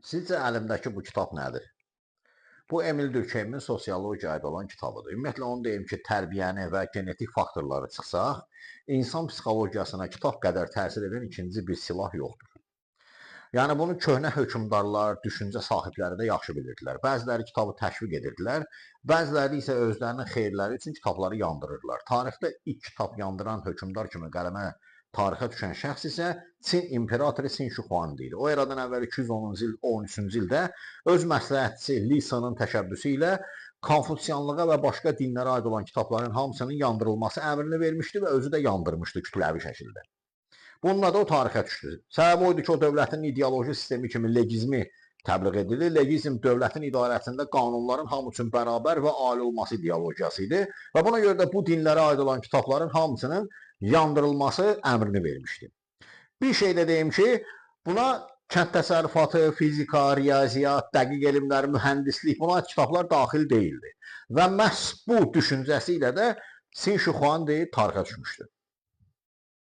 Sizcə əlimdəki bu kitab nədir? Bu Emil Durkheim'in sosiologiyaya olan kitabıdır. Ümumiyyətlə onu deyim ki, tərbiyəni və genetik faktorları çıxsaq, insan psixologiyasına kitab qədər təsir edən ikinci bir silah yoxdur. Yəni bunu köhnə hökmdarlar, düşüncə sahibləri də yaxşı bilirdilər. Bəziləri kitabı təşviq edirdilər, bəziləri isə özlərinin xeyirləri üçün kitabları yandırırlar. Tarixdə ilk kitab yandıran hökmdar kimi qələmə tarixə düşən şəxs isə Çin imperatoru Sin Şixuandi idi. O eradan əvvəl 210-cu il, 13-cü ildə öz məsləhətçisi Li Sinin təşəbbüsü ilə Konfutsiyanlığa və başqa dinlərə aid olan kitabların hamısının yandırılması əmrini vermişdi və özü də yandırmışdı kütləvi şəkildə. Bununla da o tarixə düşdü. Səbəbi oydu ki, o dövlətin ideoloji sistemi kimi legizmi təbliğ edilir. Legizm dövlətin idarəsində qanunların hamı üçün bərabər və ali olması ideologiyası idi və buna görə də bu dinlərə aid olan kitabların hamısının yandırılması əmrini vermişdi. Bir şey də deyim ki, buna kənd təsərrüfatı, fizika, riyaziyyat, dəqiq elmlər, mühəndislik, buna kitablar daxil deyildi. Və məhz bu düşüncəsi ilə də Sin Şixuandi tarixə düşmüşdü.